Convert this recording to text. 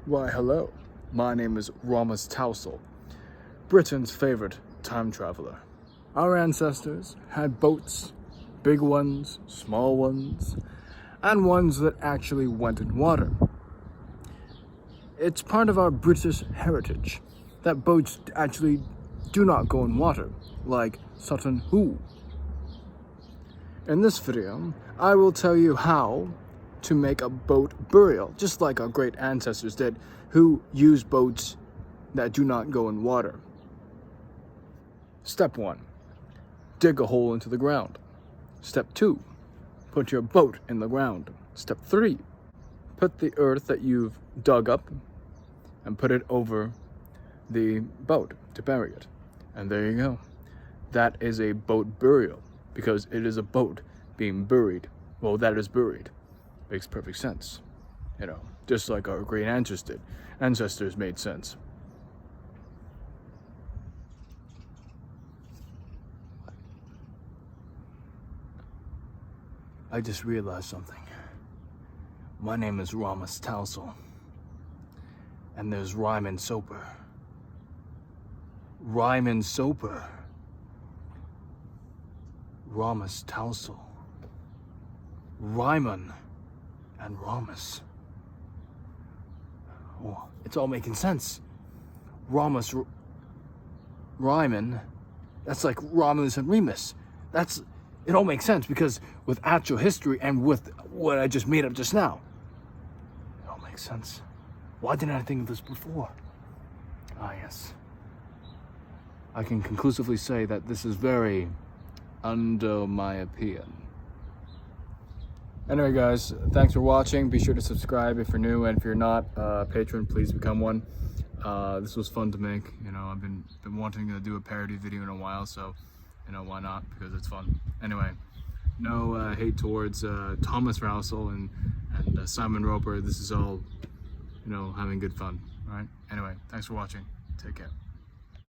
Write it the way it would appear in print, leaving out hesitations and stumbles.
Why, hello. My name is Romas Thowsell, Britain's favorite time traveler. Our ancestors had boats, big ones, small ones, and ones that actually went in water. It's part of our British heritage that boats actually do not go in water, like Sutton Hoo. In this video, I will tell you how to make a boat burial, just like our great ancestors did, who used boats that do not go in water. Step 1. Dig a hole into the ground. Step 2. Put your boat in the ground. Step 3. Put the earth that you've dug up and put it over the boat to bury it. And there you go. That is a boat burial, because it is a boat being buried. Well, that is buried. Makes perfect sense. You know, just like our great ancestors made sense. I just realized something. My name is Romas Thowsell, and there's Ryman Soper. Ryman Soper. Romas Thowsell. Ryman and Romas. Oh, it's all making sense. Ryman, that's like Romulus and Remus. It all makes sense because with actual history and with what I just made up just now, it all makes sense. Why didn't I think of this before? Ah, yes. I can conclusively say that this is very under my opinion. Anyway, guys, thanks for watching. Be sure to subscribe if you're new, and if you're not a patron, please become one. This was fun to make. You know, I've been wanting to do a parody video in a while, so you know, why not? Because it's fun. Anyway, no hate towards Thomas Rousel and Simon Roper. This is all, you know, having good fun. All right. Anyway, thanks for watching. Take care.